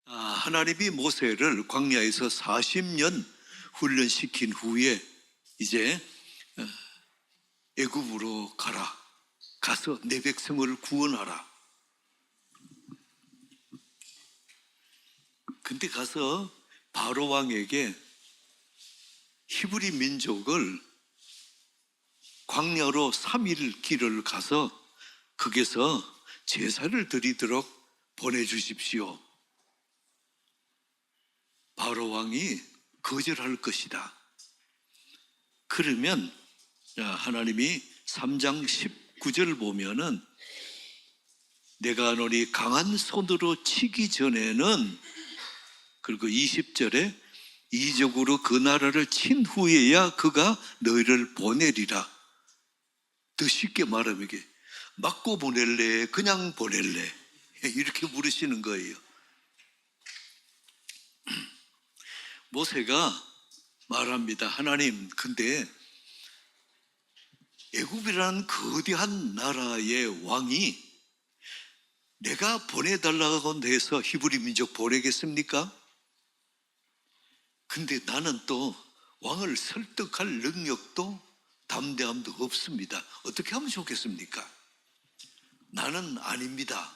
하나님이 모세를 광야에서 40년 훈련시킨 후에 이제 애굽으로 가서 내 백성을 구원하라. 근데 가서 바로 왕에게 히브리 민족을 광야로 3일 길을 가서 거기서 제사를 드리도록 보내주십시오. 바로 왕이 거절할 것이다. 그러면 하나님이 3장 19절 보면은 내가 너희 강한 손으로 치기 전에는, 그리고 20절에 이적으로 그 나라를 친 후에야 그가 너희를 보내리라. 더 쉽게 말하면 이게 맞고 보낼래, 그냥 보낼래, 이렇게 물으시는 거예요. 모세가 말합니다. 하나님, 근데 애굽이라는 거대한 나라의 왕이 내가 보내달라고 해서 히브리 민족 보내겠습니까? 근데 나는 또 왕을 설득할 능력도 담대함도 없습니다. 어떻게 하면 좋겠습니까? 나는 아닙니다.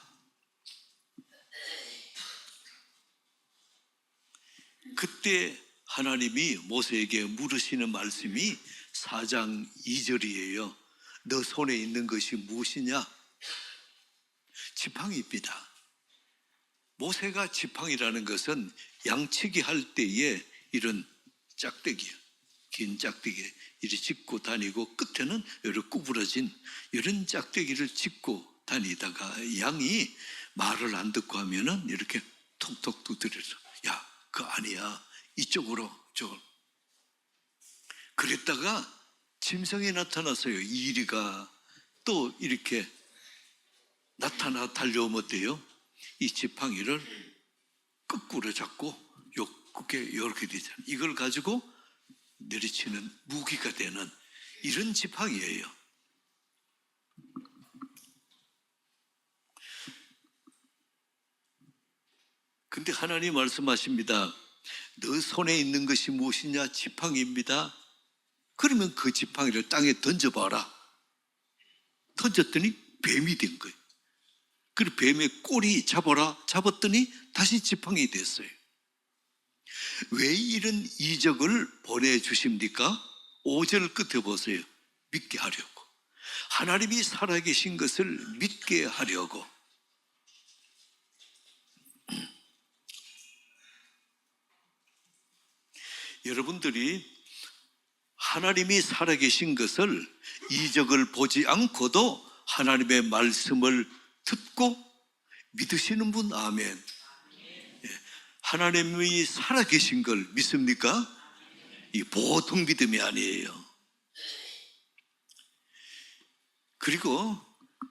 그때 하나님이 모세에게 물으시는 말씀이 4장 2절이에요. 너 손에 있는 것이 무엇이냐? 지팡이입니다. 모세가 지팡이라는 것은 양치기 할 때에 이런 짝대기요, 긴 짝대기 이렇게 짚고 다니고 끝에는 이렇게 구부러진 이런 짝대기를 짚고 다니다가 양이 말을 안 듣고 하면은 이렇게 톡톡 두드려서 야, 그거 아니야, 이쪽으로 저걸. 그랬다가 짐승이 나타났어요. 이리가 또 이렇게 나타나 달려오면 어때요? 이 지팡이를 거꾸로 잡고 요 끝에 이렇게 되잖아요. 이걸 가지고 내리치는 무기가 되는 이런 지팡이예요. 근데 하나님 말씀하십니다. 너 손에 있는 것이 무엇이냐? 지팡이입니다. 그러면 그 지팡이를 땅에 던져봐라. 던졌더니 뱀이 된 거예요. 그리고 뱀의 꼬리 잡아라. 잡았더니 다시 지팡이 됐어요. 왜 이런 이적을 보내주십니까? 5절 끝에 보세요. 믿게 하려고. 하나님이 살아계신 것을 믿게 하려고. 여러분들이 하나님이 살아계신 것을, 이적을 보지 않고도 하나님의 말씀을 듣고 믿으시는 분, 아멘. 하나님이 살아계신 걸 믿습니까? 이 보통 믿음이 아니에요. 그리고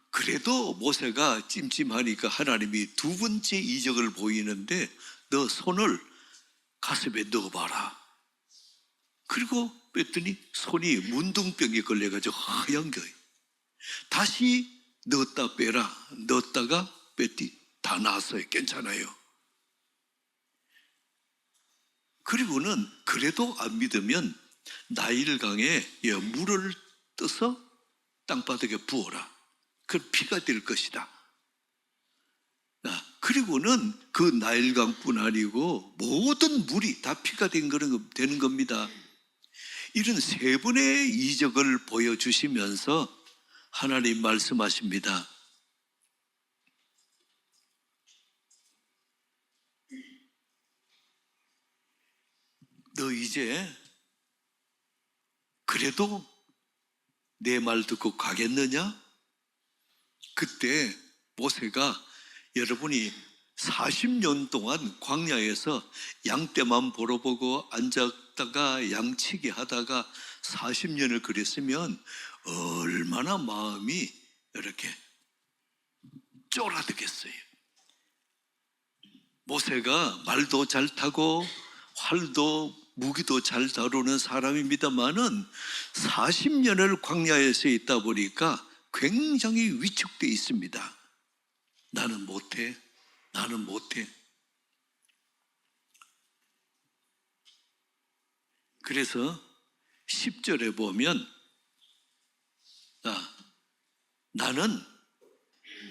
그래도 모세가 찜찜하니까 하나님이 두 번째 이적을 보이는데 너 손을 가슴에 넣어봐라. 그리고 뺐더니 손이 문둥병에 걸려가지고 하얀 거예요. 다시 넣었다 빼라. 넣었다가 뺐더니 다 나았어요. 괜찮아요. 그리고는 그래도 안 믿으면 나일강에 물을 떠서 땅바닥에 부어라. 그럼 피가 될 것이다. 그리고는 그 나일강뿐 아니고 모든 물이 다 피가 되는 겁니다. 이런 세 번의 이적을 보여주시면서 하나님 말씀하십니다. 너 이제 그래도 내 말 듣고 가겠느냐? 그때 모세가, 여러분이 40년 동안 광야에서 양떼만 보러 보고 앉았다가 양치기 하다가 40년을 그랬으면 얼마나 마음이 이렇게 쫄아들겠어요. 모세가 말도 잘 타고 활도 무기도 잘 다루는 사람입니다만은 40년을 광야에서 있다 보니까 굉장히 위축되어 있습니다. 나는 못해. 그래서 10절에 보면 나는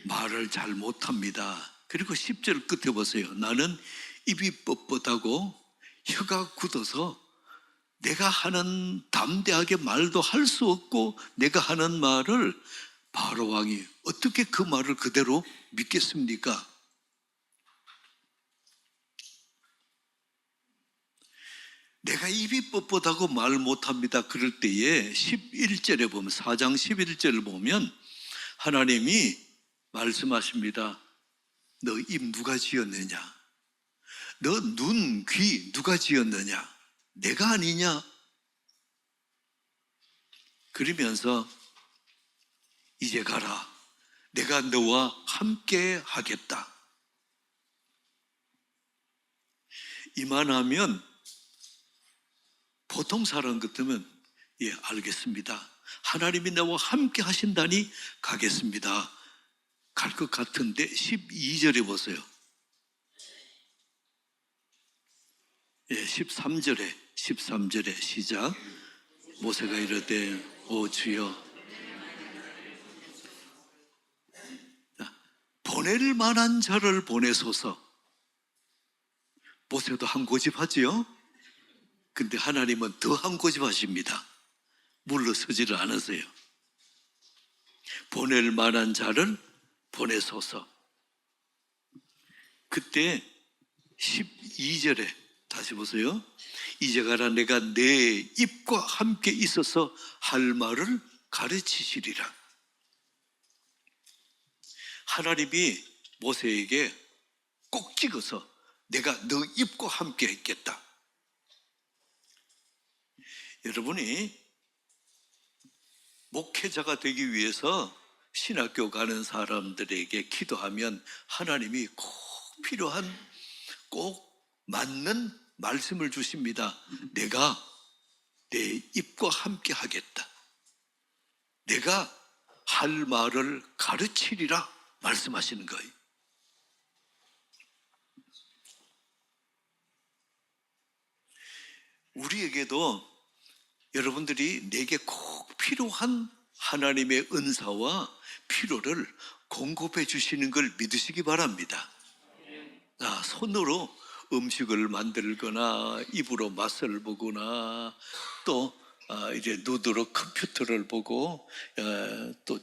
말을 잘 못합니다. 그리고 10절 끝에 보세요. 나는 입이 뻣뻣하고 혀가 굳어서 내가 하는 담대하게 말도 할 수 없고 내가 하는 말을 바로 왕이 어떻게 그 말을 그대로 믿겠습니까? 내가 입이 뻣뻣하고 말 못합니다. 그럴 때에 11절에 보면 4장 11절을 보면 하나님이 말씀하십니다. 너 입 누가 지었느냐? 너 눈, 귀 누가 지었느냐? 내가 아니냐? 그러면서 이제 가라. 내가 너와 함께 하겠다. 이만하면 보통 사람 같으면 예, 알겠습니다. 하나님이 나와 함께 하신다니 가겠습니다. 갈 것 같은데 12절에 보세요. 예, 13절에 시작. 모세가 이르되 오 주여 보낼 만한 자를 보내소서. 모세도 한 고집하지요. 근데 하나님은 더 한 고집하십니다. 물러서지를 않으세요. 보낼 만한 자를 보내소서. 그때 12절에 다시 보세요. 이제 가라. 내가 내 입과 함께 있어서 할 말을 가르치시리라. 하나님이 모세에게 꼭 찍어서 내가 너 입과 함께 했겠다. 여러분이 목회자가 되기 위해서 신학교 가는 사람들에게 기도하면 하나님이 꼭 필요한, 꼭 맞는 말씀을 주십니다. 내가 내 입과 함께 하겠다. 내가 할 말을 가르치리라 말씀하시는 거예요. 우리에게도 여러분들이 내게 꼭 필요한 하나님의 은사와 필요를 공급해 주시는 걸 믿으시기 바랍니다. 손으로 음식을 만들거나 입으로 맛을 보거나 또 이제 눈으로 컴퓨터를 보고 또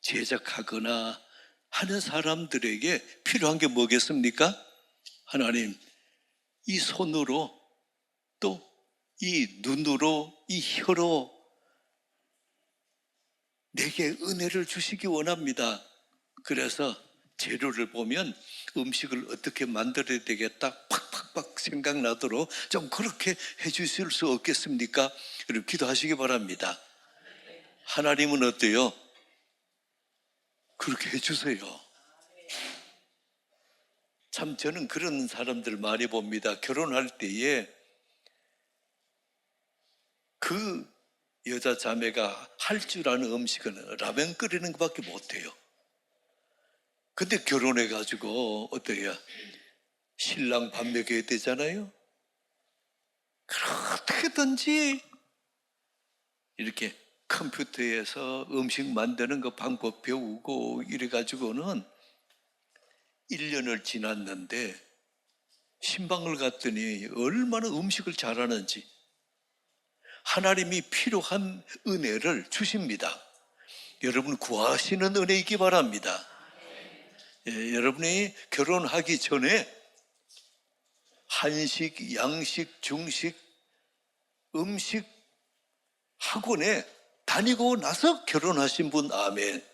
제작하거나 하는 사람들에게 필요한 게 뭐겠습니까? 하나님, 이 손으로 또 이 눈으로, 이 혀로 내게 은혜를 주시기 원합니다. 그래서 재료를 보면 음식을 어떻게 만들어야 되겠다 팍팍팍 생각나도록 좀 그렇게 해주실 수 없겠습니까? 그리고 기도하시기 바랍니다. 하나님은 어때요? 그렇게 해주세요. 참 저는 그런 사람들 많이 봅니다. 결혼할 때에 그 여자 자매가 할 줄 아는 음식은 라면 끓이는 것밖에 못해요. 근데 결혼해가지고 어때요? 신랑 밥 먹여야 되잖아요. 어떻게든지 이렇게 컴퓨터에서 음식 만드는 거 방법 배우고 이래가지고는 1년을 지났는데 신방을 갔더니 얼마나 음식을 잘하는지 하나님이 필요한 은혜를 주십니다. 여러분 구하시는 은혜 있기 바랍니다. 예, 여러분이 결혼하기 전에 한식, 양식, 중식, 음식 학원에 다니고 나서 결혼하신 분 아멘.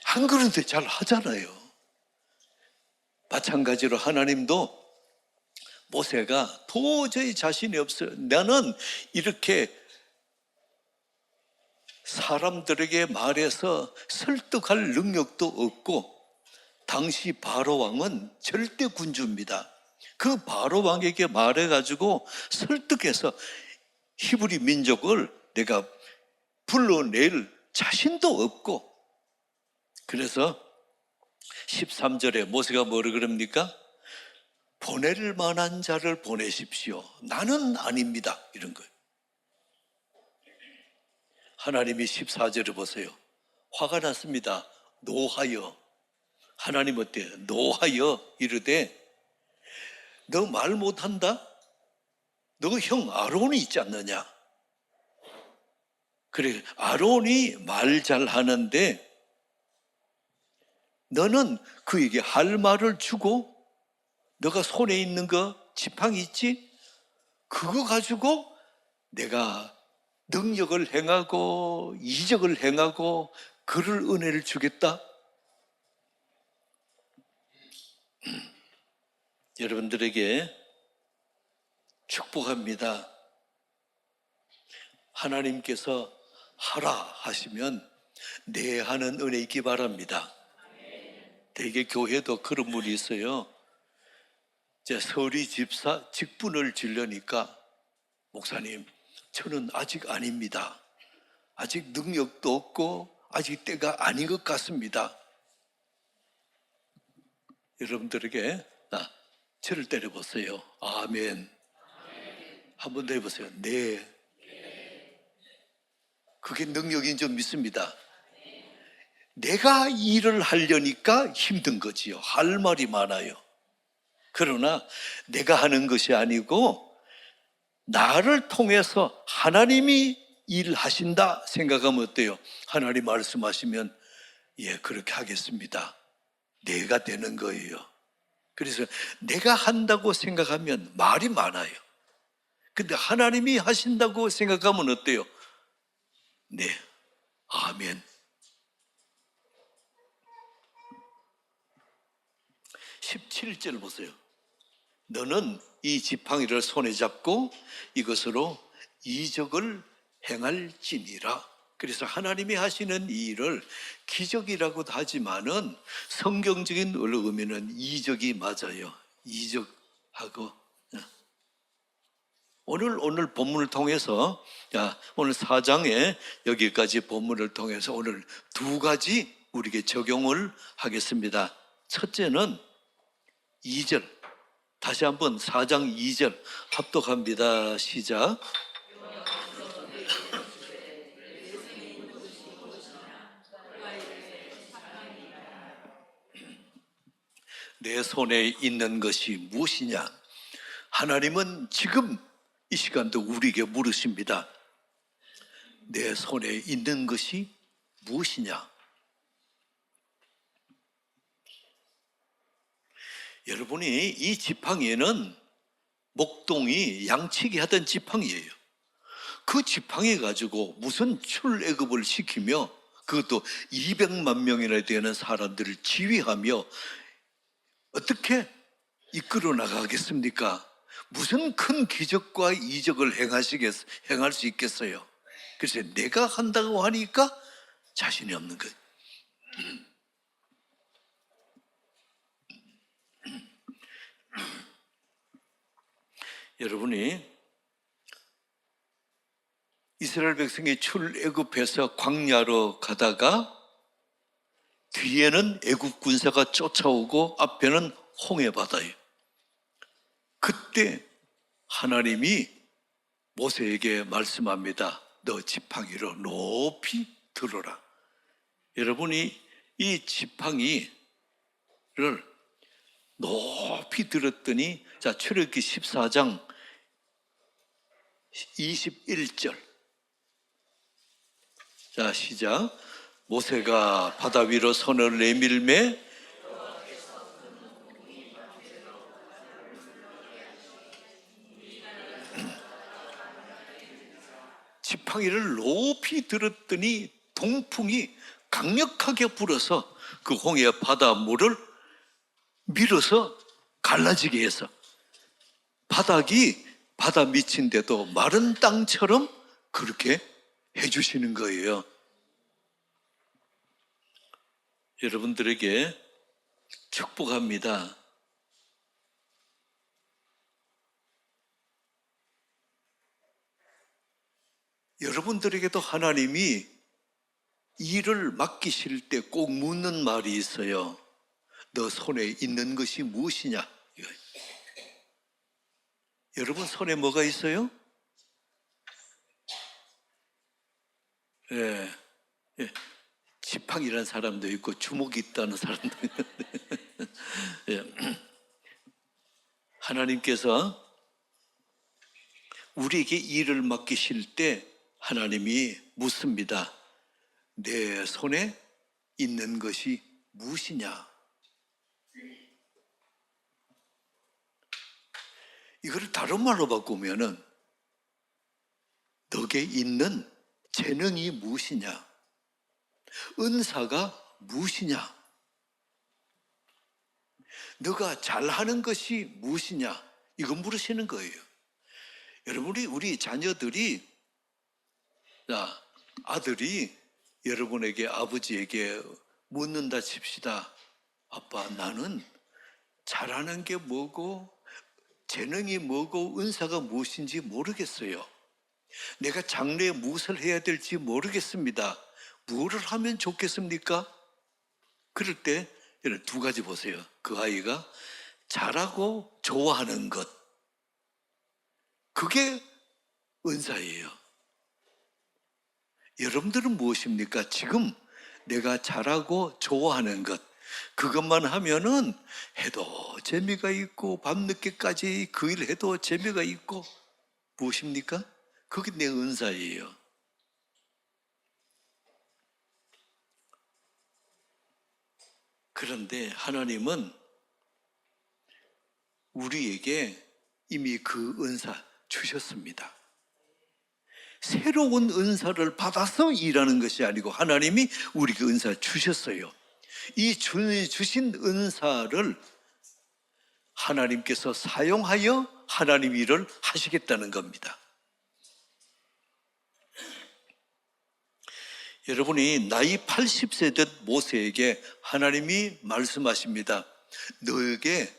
안 그런데 잘 하잖아요. 마찬가지로 하나님도 모세가 도저히 자신이 없어요. 나는 이렇게 사람들에게 말해서 설득할 능력도 없고 당시 바로 왕은 절대 군주입니다. 그 바로 왕에게 말해가지고 설득해서 히브리 민족을 내가 불러낼 자신도 없고 그래서 13절에 모세가 뭐라 그럽니까? 보낼 만한 자를 보내십시오. 나는 아닙니다. 이런 거예요. 하나님이 14절을 보세요. 화가 났습니다. 노하여. 하나님 어때요? 노하여 이르되 너 말 못한다? 너 형 아론이 있지 않느냐? 그래, 아론이 말 잘하는데 너는 그에게 할 말을 주고 너가 손에 있는 거 지팡이 있지? 그거 가지고 내가 능력을 행하고 이적을 행하고 그를 은혜를 주겠다. 여러분들에게 축복합니다. 하나님께서 하라 하시면 네 하는 은혜 있기 바랍니다. 대개 교회도 그런 분이 있어요. 서리 집사 직분을 지려니까 목사님, 저는 아직 아닙니다. 아직 능력도 없고 아직 때가 아닌 것 같습니다. 여러분들에게 저를 때려보세요. 아멘. 한 번 더 해보세요. 네. 그게 능력인 줄 믿습니다. 내가 일을 하려니까 힘든 거지요. 할 말이 많아요. 그러나 내가 하는 것이 아니고 나를 통해서 하나님이 일하신다 생각하면 어때요? 하나님 말씀하시면 예, 그렇게 하겠습니다. 내가 되는 거예요. 그래서 내가 한다고 생각하면 말이 많아요. 근데 하나님이 하신다고 생각하면 어때요? 네, 아멘. 17절 보세요. 너는 이 지팡이를 손에 잡고 이것으로 이적을 행할지니라. 그래서 하나님이 하시는 이 일을 기적이라고도 하지만은 성경적인 의미는 이적이 맞아요. 이적하고 오늘 본문을 통해서 오늘 4장에 여기까지 본문을 통해서 오늘 두 가지 우리에게 적용을 하겠습니다. 첫째는 2절, 다시 한번 4장 2절 합독합니다. 시작. 내 손에 있는 것이 무엇이냐? 하나님은 지금 이 시간도 우리에게 물으십니다. 내 손에 있는 것이 무엇이냐? 여러분이 이 지팡이는 목동이 양치기 하던 지팡이예요. 그 지팡이 가지고 무슨 출애굽을 시키며 그것도 200만 명이나 되는 사람들을 지휘하며 어떻게 이끌어 나가겠습니까? 무슨 큰 기적과 이적을 행할 수 있겠어요? 그래서 내가 한다고 하니까 자신이 없는 거예요. 여러분이 이스라엘 백성이 출애굽해서 광야로 가다가 뒤에는 애굽 군사가 쫓아오고 앞에는 홍해 바다예요. 그때 하나님이 모세에게 말씀합니다. 너 지팡이로 높이 들어라. 여러분이 이 지팡이를 높이 들었더니 출애굽기 14장 21절 시작. 모세가 바다 위로 손을 내밀매 지팡이를 높이 들었더니 동풍이 강력하게 불어서 그 홍해 바닷물을 밀어서 갈라지게 해서 바닥이 바다 밑인데도 마른 땅처럼 그렇게 해주시는 거예요. 여러분들에게 축복합니다. 여러분들에게도 하나님이 일을 맡기실 때 꼭 묻는 말이 있어요. 너 손에 있는 것이 무엇이냐? 여러분 손에 뭐가 있어요? 예, 예. 지팡이라는 사람도 있고 주먹이 있다는 사람도 있는데 예. 하나님께서 우리에게 일을 맡기실 때 하나님이 묻습니다. 내 손에 있는 것이 무엇이냐? 이거를 다른 말로 바꾸면은 너게 있는 재능이 무엇이냐? 은사가 무엇이냐? 너가 잘하는 것이 무엇이냐? 이거 물으시는 거예요. 여러분, 우리 자녀들이, 아들이 여러분에게, 아버지에게 묻는다 칩시다. 아빠, 나는 잘하는 게 뭐고 재능이 뭐고 은사가 무엇인지 모르겠어요. 내가 장래에 무엇을 해야 될지 모르겠습니다. 무엇을 하면 좋겠습니까? 그럴 때 두 가지 보세요. 그 아이가 잘하고 좋아하는 것, 그게 은사예요. 여러분들은 무엇입니까? 지금 내가 잘하고 좋아하는 것, 그것만 하면은 해도 재미가 있고 밤늦게까지 그 일 해도 재미가 있고, 무엇입니까? 그게 내 은사예요. 그런데 하나님은 우리에게 이미 그 은사 주셨습니다. 새로운 은사를 받아서 일하는 것이 아니고 하나님이 우리에게 은사 주셨어요. 이 주신 은사를 하나님께서 사용하여 하나님 일을 하시겠다는 겁니다. 여러분이 나이 80세 된 모세에게 하나님이 말씀하십니다. 너에게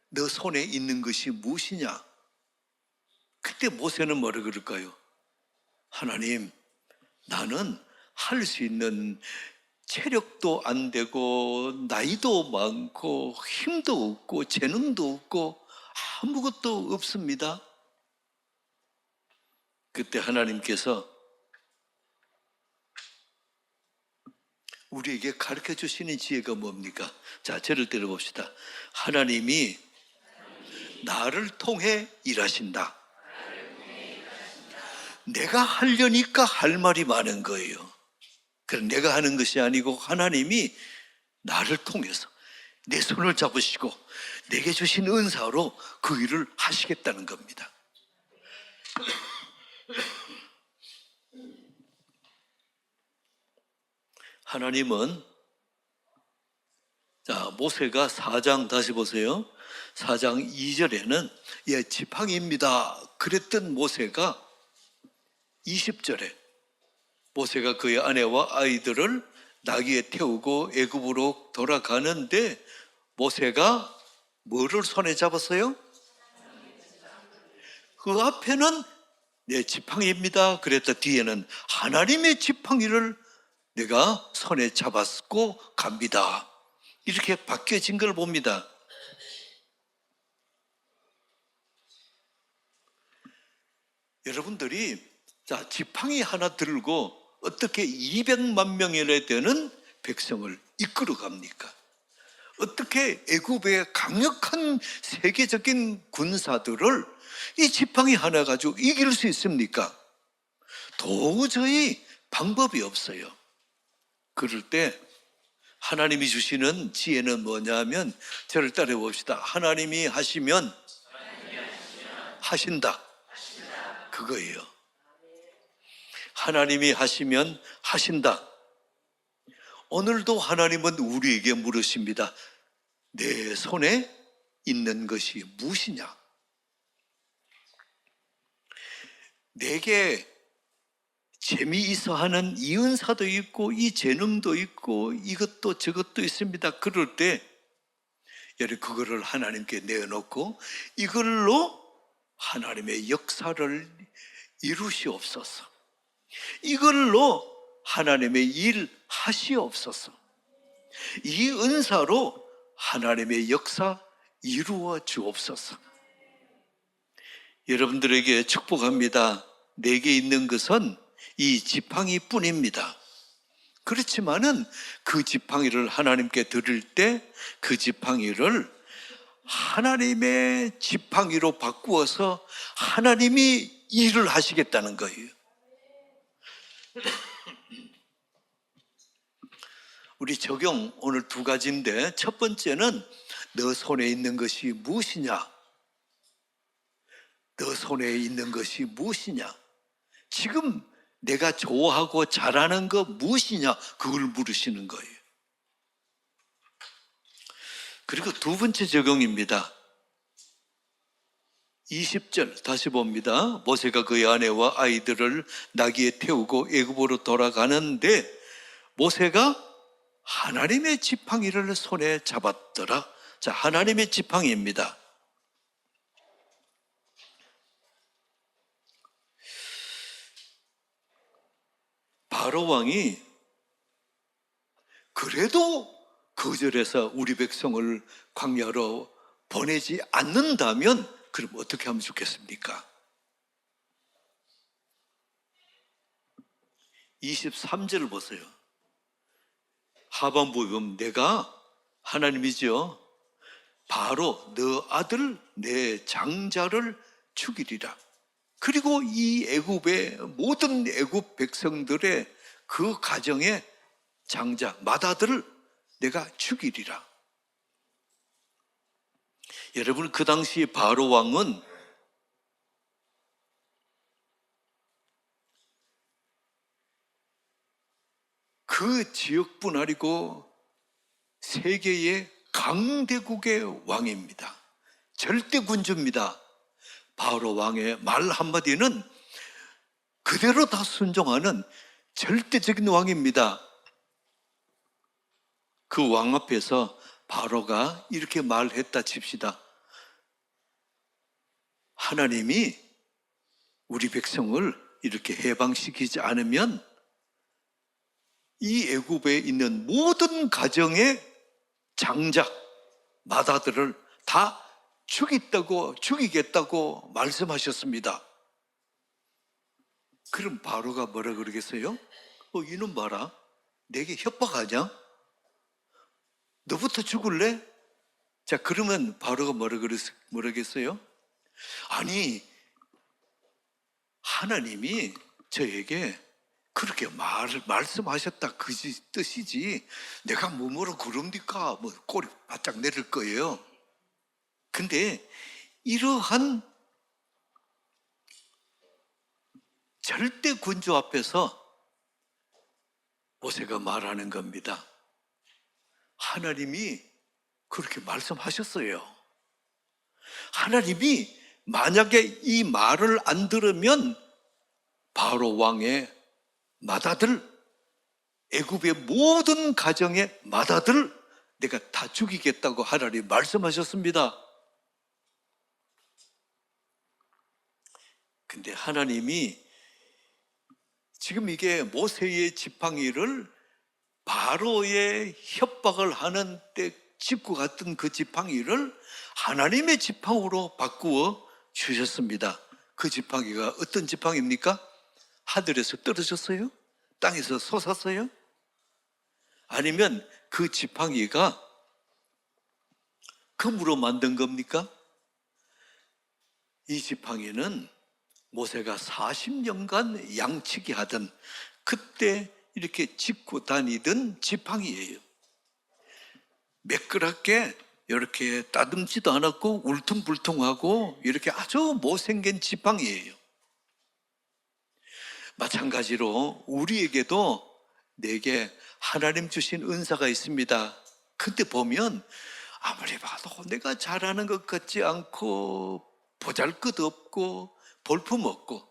너 손에 있는 것이 무엇이냐? 그때 모세는 뭐라 그럴까요? 하나님, 나는 할 수 있는 체력도 안 되고 나이도 많고 힘도 없고 재능도 없고 아무것도 없습니다. 그때 하나님께서 우리에게 가르쳐 주시는 지혜가 뭡니까? 자, 저를 들어봅시다. 하나님이 나를 통해 일하신다. 내가 하려니까 할 말이 많은 거예요. 그럼 내가 하는 것이 아니고 하나님이 나를 통해서 내 손을 잡으시고 내게 주신 은사로 그 일을 하시겠다는 겁니다. 하나님은, 자, 모세가 4장 다시 보세요. 4장 2절에는 예, 지팡이입니다 그랬던 모세가 20절에 모세가 그의 아내와 아이들을 나귀에 태우고 애굽으로 돌아가는데 모세가 뭐를 손에 잡았어요? 그 앞에는 내 지팡이입니다 그랬다 뒤에는 하나님의 지팡이를 내가 손에 잡았고 갑니다. 이렇게 바뀌어진 걸 봅니다. 여러분들이 자, 지팡이 하나 들고 어떻게 200만 명이나 되는 백성을 이끌어 갑니까? 어떻게 애굽의 강력한 세계적인 군사들을 이 지팡이 하나 가지고 이길 수 있습니까? 도저히 방법이 없어요. 그럴 때 하나님이 주시는 지혜는 뭐냐면 저를 따라 봅시다. 하나님이 하시면 하신다. 그거예요. 하나님이 하시면 하신다. 오늘도 하나님은 우리에게 물으십니다. 내 손에 있는 것이 무엇이냐? 내게 재미있어 하는 이 은사도 있고 이 재능도 있고 이것도 저것도 있습니다. 그럴 때 여러분 그거를 하나님께 내어놓고 이걸로 하나님의 역사를 이루시옵소서. 이걸로 하나님의 일 하시옵소서. 이 은사로 하나님의 역사 이루어 주옵소서. 여러분들에게 축복합니다. 내게 있는 것은 이 지팡이 뿐입니다. 그렇지만은 그 지팡이를 하나님께 드릴 때 그 지팡이를 하나님의 지팡이로 바꾸어서 하나님이 일을 하시겠다는 거예요. 우리 적용 오늘 두 가지인데, 첫 번째는 너 손에 있는 것이 무엇이냐? 너 손에 있는 것이 무엇이냐? 지금 내가 좋아하고 잘하는 거 무엇이냐? 그걸 물으시는 거예요. 그리고 두 번째 적용입니다. 20절 다시 봅니다. 모세가 그의 아내와 아이들을 나귀에 태우고 애굽으로 돌아가는데 모세가 하나님의 지팡이를 손에 잡았더라. 자, 하나님의 지팡이입니다. 바로 왕이 그래도 거절해서 우리 백성을 광야로 보내지 않는다면 그럼 어떻게 하면 좋겠습니까? 23절을 보세요. 하반부에 보면 내가 하나님이죠. 바로 너 아들 내 장자를 죽이리라. 그리고 이 애굽의 모든 애굽 백성들의 그 가정의 장자 맏아들을 내가 죽이리라. 여러분, 그 당시 바로 왕은 그 지역뿐 아니고 세계의 강대국의 왕입니다. 절대 군주입니다. 바로 왕의 말 한마디는 그대로 다 순종하는 절대적인 왕입니다. 그 왕 앞에서 바로가 이렇게 말했다 칩시다. 하나님이 우리 백성을 이렇게 해방시키지 않으면 이 애굽에 있는 모든 가정의 장자, 맏아들을 다 죽이겠다고 말씀하셨습니다. 그럼 바로가 뭐라 그러겠어요? 이놈 봐라, 내게 협박하냐? 너부터 죽을래? 자, 그러면 바로가 뭐라 그러겠어요? 아니, 하나님이 저에게 그렇게 말씀하셨다 그 뜻이지 내가 뭐라 그럽니까? 꼬리 바짝 내릴 거예요. 근데 이러한 절대 군주 앞에서 모세가 말하는 겁니다. 하나님이 그렇게 말씀하셨어요. 하나님이 만약에 이 말을 안 들으면 바로 왕의 맏아들, 애굽의 모든 가정의 맏아들 내가 다 죽이겠다고 하나님 말씀하셨습니다. 근데 하나님이 지금 이게 모세의 지팡이를 바로의 협박을 하는 때 짚고 갔던 그 지팡이를 하나님의 지팡이로 바꾸어 주셨습니다. 그 지팡이가 어떤 지팡이입니까? 하늘에서 떨어졌어요? 땅에서 솟았어요? 아니면 그 지팡이가 금으로 만든 겁니까? 이 지팡이는 모세가 40년간 양치기 하던 그때 이렇게 짚고 다니던 지팡이예요. 매끄럽게 이렇게 따듬지도 않았고 울퉁불퉁하고 이렇게 아주 못생긴 지팡이예요. 마찬가지로 우리에게도 내게 하나님 주신 은사가 있습니다. 근데 보면 아무리 봐도 내가 잘하는 것 같지 않고 보잘것없고 볼품없고,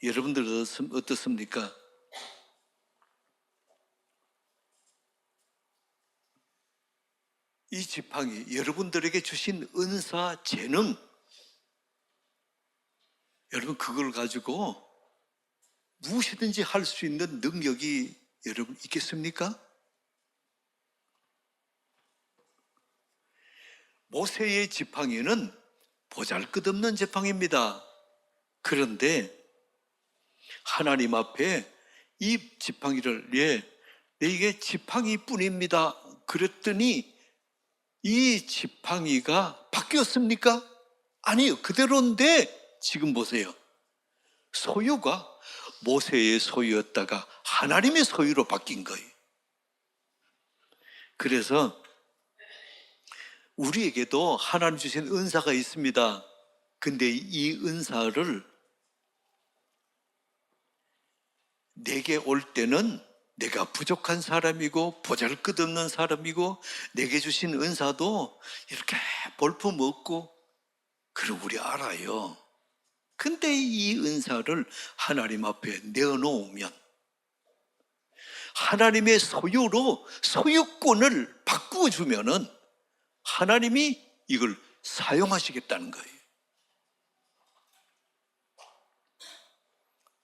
여러분들 어떻습니까? 이 지팡이, 여러분들에게 주신 은사, 재능, 여러분 그걸 가지고 무엇이든지 할 수 있는 능력이 여러분 있겠습니까? 모세의 지팡이는 보잘것없는 지팡이입니다. 그런데 하나님 앞에 이 지팡이를 이게 지팡이뿐입니다. 그랬더니 이 지팡이가 바뀌었습니까? 아니요, 그대로인데 지금 보세요. 소유가 모세의 소유였다가 하나님의 소유로 바뀐 거예요. 그래서 우리에게도 하나님 주신 은사가 있습니다. 근데 이 은사를 내게 올 때는 내가 부족한 사람이고 보잘것없는 사람이고 내게 주신 은사도 이렇게 볼품없고 그걸 우리 알아요. 근데 이 은사를 하나님 앞에 내어놓으면 하나님의 소유로 소유권을 바꾸어 주면은 하나님이 이걸 사용하시겠다는 거예요.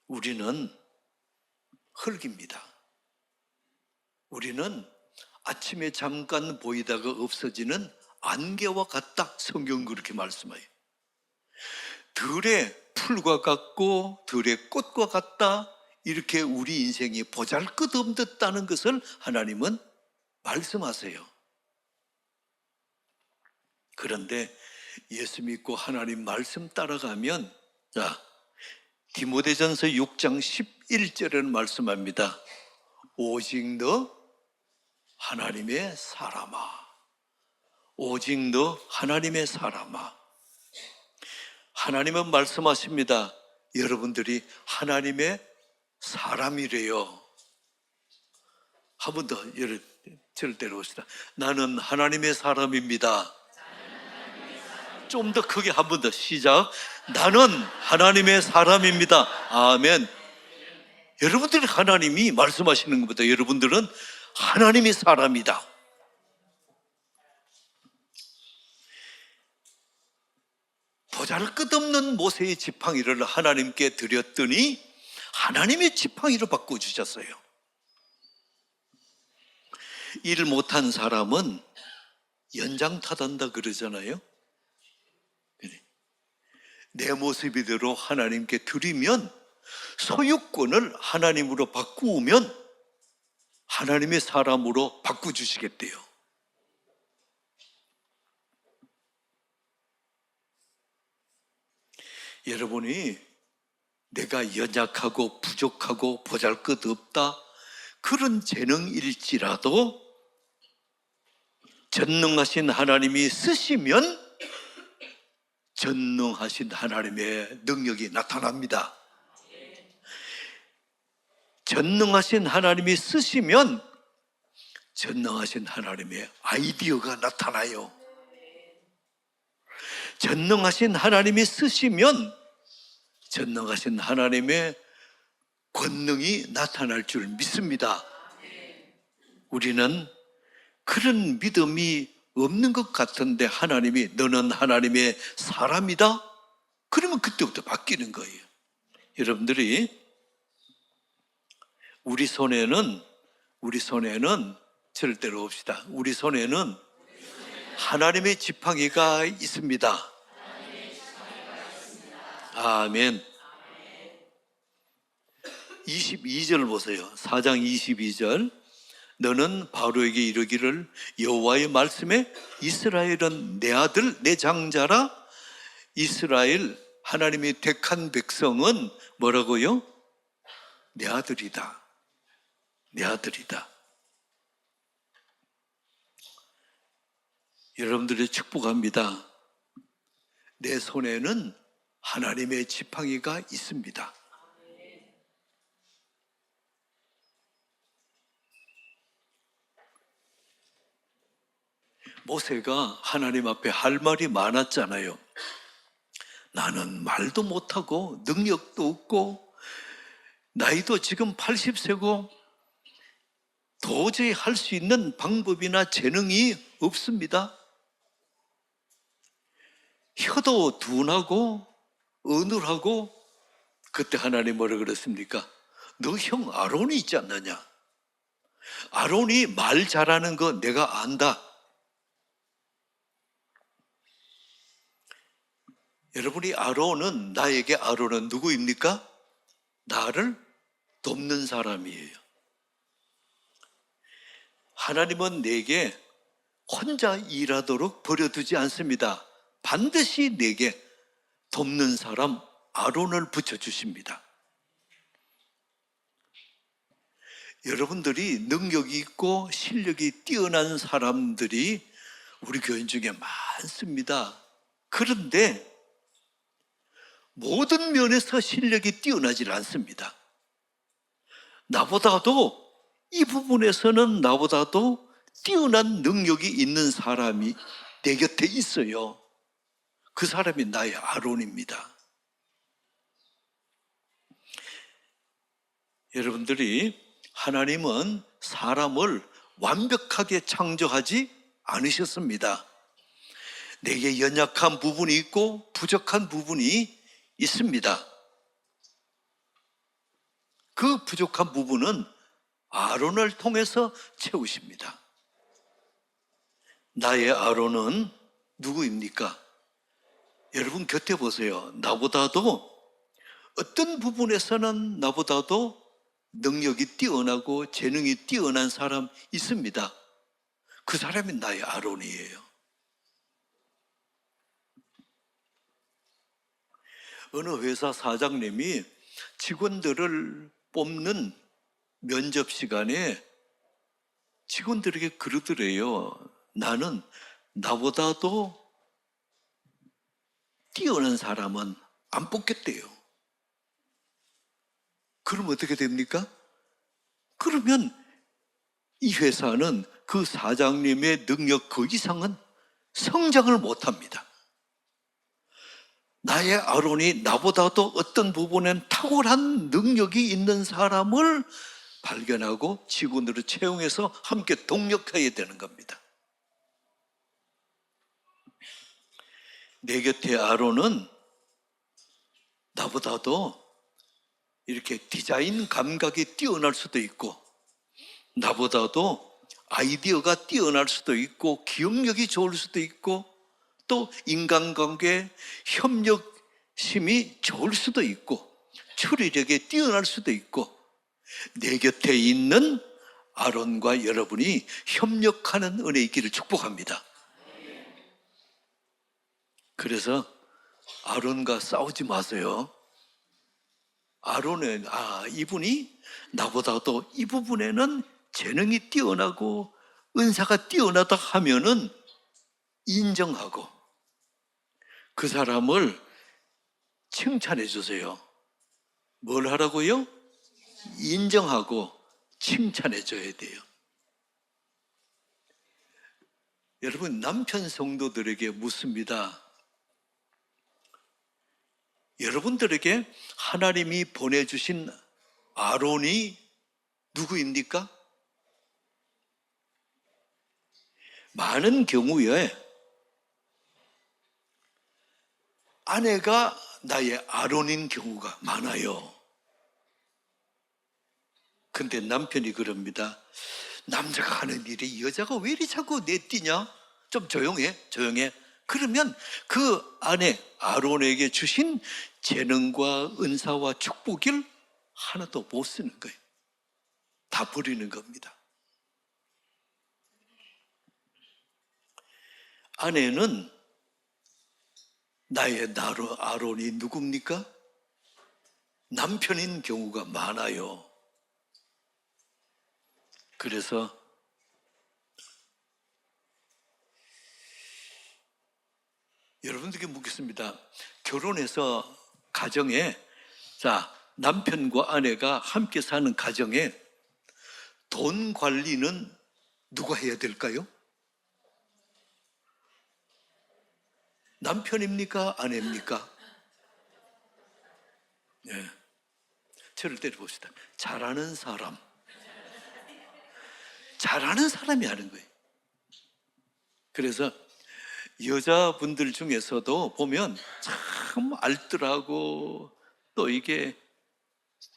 우리는 흙입니다. 우리는 아침에 잠깐 보이다가 없어지는 안개와 같다. 성경 그렇게 말씀해요. 들의 풀과 같고 들의 꽃과 같다. 이렇게 우리 인생이 보잘것없다는 것을 하나님은 말씀하세요. 그런데 예수 믿고 하나님 말씀 따라가면, 자, 디모데전서 6장 11절에는 말씀합니다. 오직 너 하나님의 사람아. 오직 너 하나님의 사람아. 하나님은 말씀하십니다. 여러분들이 하나님의 사람이래요. 한 번 더 저를 데려오시다. 나는 하나님의 사람입니다. 좀 더 크게 한 번 더 시작. 나는 하나님의 사람입니다. 아멘. 여러분들이 하나님이 말씀하시는 것보다 여러분들은 하나님의 사람이다. 보잘것없는 모세의 지팡이를 하나님께 드렸더니 하나님의 지팡이로 바꿔주셨어요. 일 못한 사람은 연장타단다 그러잖아요. 내 모습이대로 하나님께 드리면 소유권을 하나님으로 바꾸면 하나님의 사람으로 바꿔주시겠대요. 여러분이 내가 연약하고 부족하고 보잘것없다 그런 재능일지라도 전능하신 하나님이 쓰시면 전능하신 하나님의 능력이 나타납니다. 전능하신 하나님이 쓰시면 전능하신 하나님의 아이디어가 나타나요. 전능하신 하나님이 쓰시면 전능하신 하나님의 권능이 나타날 줄 믿습니다. 우리는 그런 믿음이 없는 것 같은데 하나님이 너는 하나님의 사람이다? 그러면 그때부터 바뀌는 거예요. 여러분들이 우리 손에는 저를 따라옵시다. 우리 손에는 하나님의 지팡이가 있습니다. 아멘. 22절 보세요. 4장 22절. 너는 바로에게 이르기를 여호와의 말씀에 이스라엘은 내 아들 내 장자라. 이스라엘 하나님이 택한 백성은 뭐라고요? 내 아들이다. 내 아들이다. 여러분들의 축복합니다. 내 손에는 하나님의 지팡이가 있습니다. 모세가 하나님 앞에 할 말이 많았잖아요. 나는 말도 못하고 능력도 없고 나이도 지금 80세고 도저히 할 수 있는 방법이나 재능이 없습니다. 혀도 둔하고 어눌하고. 그때 하나님 뭐라 그랬습니까? 너 형 아론이 있지 않느냐? 아론이 말 잘하는 거 내가 안다. 여러분이 나에게 아론은 누구입니까? 나를 돕는 사람이에요. 하나님은 내게 혼자 일하도록 버려두지 않습니다. 반드시 내게 돕는 사람 아론을 붙여주십니다. 여러분들이 능력이 있고 실력이 뛰어난 사람들이 우리 교인 중에 많습니다. 그런데 모든 면에서 실력이 뛰어나질 않습니다. 이 부분에서는 나보다도 뛰어난 능력이 있는 사람이 내 곁에 있어요. 그 사람이 나의 아론입니다. 여러분들이 하나님은 사람을 완벽하게 창조하지 않으셨습니다. 내게 연약한 부분이 있고 부족한 부분이 있습니다. 그 부족한 부분은 아론을 통해서 채우십니다. 나의 아론은 누구입니까? 여러분 곁에 보세요. 나보다도 어떤 부분에서는 나보다도 능력이 뛰어나고 재능이 뛰어난 사람 있습니다. 그 사람이 나의 아론이에요. 어느 회사 사장님이 직원들을 뽑는 면접 시간에 직원들에게 그러더래요. 나는 나보다도 뛰어난 사람은 안 뽑겠대요. 그럼 어떻게 됩니까? 그러면 이 회사는 그 사장님의 능력 그 이상은 성장을 못합니다. 나의 아론이 나보다도 어떤 부분엔 탁월한 능력이 있는 사람을 발견하고 직원으로 채용해서 함께 동력해야 되는 겁니다. 내 곁에 아론은 나보다도 이렇게 디자인 감각이 뛰어날 수도 있고, 나보다도 아이디어가 뛰어날 수도 있고, 기억력이 좋을 수도 있고, 또 인간관계 협력심이 좋을 수도 있고, 추리력에 뛰어날 수도 있고, 내 곁에 있는 아론과 여러분이 협력하는 은혜 있기를 축복합니다. 그래서 아론과 싸우지 마세요. 아론은 이분이 나보다도 이 부분에는 재능이 뛰어나고 은사가 뛰어나다 하면은 인정하고 그 사람을 칭찬해 주세요. 뭘 하라고요? 인정하고 칭찬해 줘야 돼요. 여러분, 남편 성도들에게 묻습니다. 여러분들에게 하나님이 보내주신 아론이 누구입니까? 많은 경우에 아내가 나의 아론인 경우가 많아요. 근데 남편이 그럽니다. 남자가 하는 일이 여자가 왜 이리 자꾸 내뛰냐? 좀 조용해. 그러면 그 아내 아론에게 주신 재능과 은사와 축복을 하나도 못 쓰는 거예요. 다 버리는 겁니다. 아내는 나의 아론이 누굽니까? 남편인 경우가 많아요. 그래서 여러분들께 묻겠습니다. 결혼해서 가정에, 남편과 아내가 함께 사는 가정에 돈 관리는 누가 해야 될까요? 남편입니까? 아내입니까? 네. 저를 때려봅시다. 잘하는 사람이 하는 거예요. 그래서 여자분들 중에서도 보면 참 알뜰하고 또 이게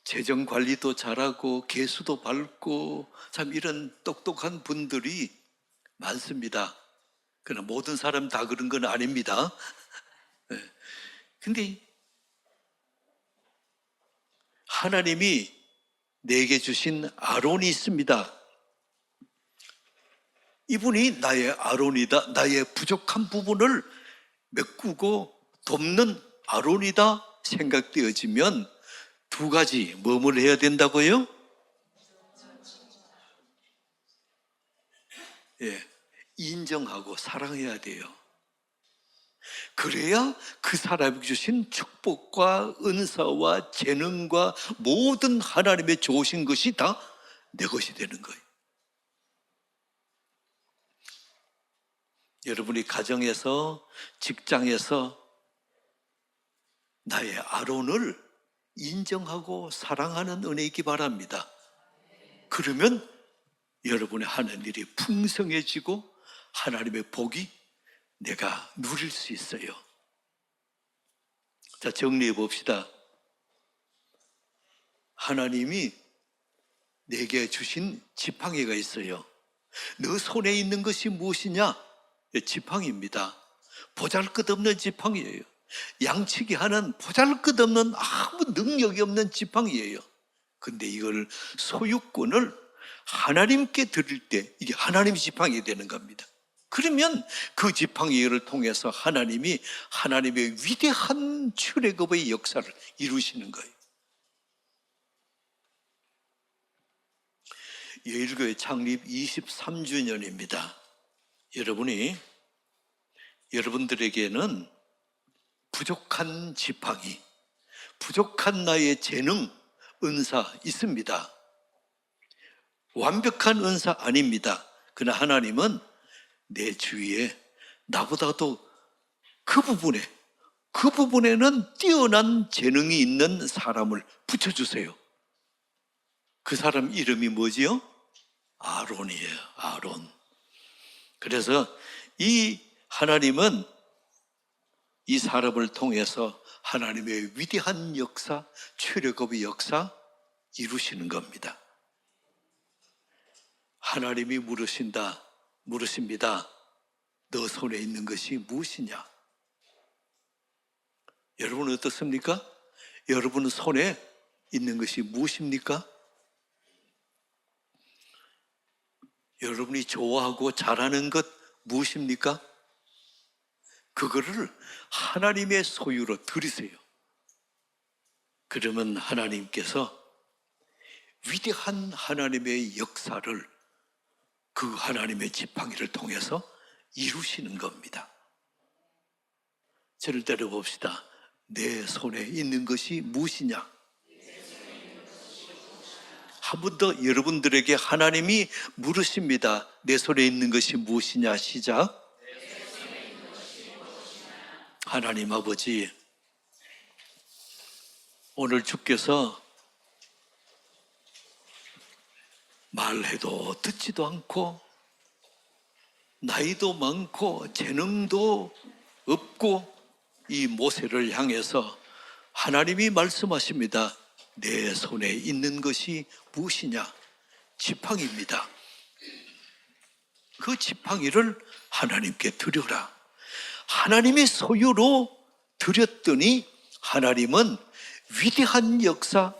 재정 관리도 잘하고 개수도 밝고 참 이런 똑똑한 분들이 많습니다. 그러나 모든 사람 다 그런 건 아닙니다. 근데 하나님이 내게 주신 아론이 있습니다. 이분이 나의 아론이다. 나의 부족한 부분을 메꾸고 돕는 아론이다 생각되어지면 두 가지 뭐를 해야 된다고요? 예, 인정하고 사랑해야 돼요. 그래야 그 사람이 주신 축복과 은사와 재능과 모든 하나님의 좋으신 것이 다 내 것이 되는 거예요. 여러분이 가정에서, 직장에서 나의 아론을 인정하고 사랑하는 은혜 있기 바랍니다. 그러면 여러분의 하는 일이 풍성해지고 하나님의 복이 내가 누릴 수 있어요. 자, 정리해 봅시다. 하나님이 내게 주신 지팡이가 있어요. 너 손에 있는 것이 무엇이냐? 지팡이입니다. 보잘것없는 지팡이예요. 양치기 하는 보잘것없는 아무 능력이 없는 지팡이예요. 근데 이걸 소유권을 하나님께 드릴 때 이게 하나님의 지팡이 되는 겁니다. 그러면 그 지팡이를 통해서 하나님이 하나님의 위대한 출애굽의 역사를 이루시는 거예요. 예일교회 창립 23주년입니다. 여러분들에게는 부족한 지팡이, 부족한 나의 재능, 은사 있습니다. 완벽한 은사 아닙니다. 그러나 하나님은 내 주위에 나보다도 그 부분에는 뛰어난 재능이 있는 사람을 붙여주세요. 그 사람 이름이 뭐지요? 아론이에요. 아론. 그래서 이 하나님은 이 사람을 통해서 하나님의 위대한 역사, 출애굽의 역사 이루시는 겁니다. 하나님이 물으십니다. 너 손에 있는 것이 무엇이냐? 여러분은 어떻습니까? 여러분 손에 있는 것이 무엇입니까? 여러분이 좋아하고 잘하는 것 무엇입니까? 그거를 하나님의 소유로 드리세요. 그러면 하나님께서 위대한 하나님의 역사를 그 하나님의 지팡이를 통해서 이루시는 겁니다. 저를 때려봅시다. 내 손에 있는 것이 무엇이냐? 한 번 더 여러분들에게 하나님이 물으십니다. 내 손에 있는 것이 무엇이냐? 시작. 하나님 아버지, 오늘 주께서 말해도 듣지도 않고 나이도 많고 재능도 없고 이 모세를 향해서 하나님이 말씀하십니다. 내 손에 있는 것이 무엇이냐? 지팡이입니다. 그 지팡이를 하나님께 드려라. 하나님의 소유로 드렸더니 하나님은 위대한 역사,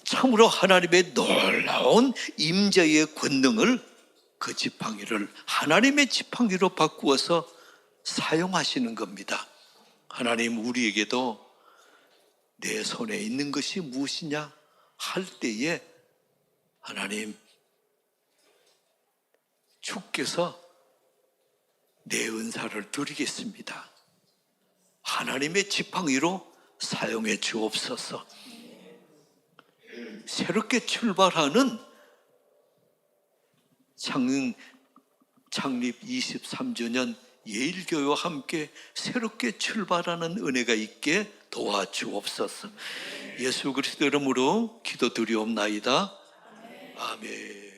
참으로 하나님의 놀라운 임재의 권능을 그 지팡이를 하나님의 지팡이로 바꾸어서 사용하시는 겁니다. 하나님, 우리에게도 내 손에 있는 것이 무엇이냐 할 때에 하나님, 주께서 내 은사를 드리겠습니다. 하나님의 지팡이로 사용해 주옵소서. 새롭게 출발하는 창립 23주년 예일교회와 함께 새롭게 출발하는 은혜가 있게 도와주옵소서. 예수 그리스도 이름으로 기도드리옵나이다. 아멘.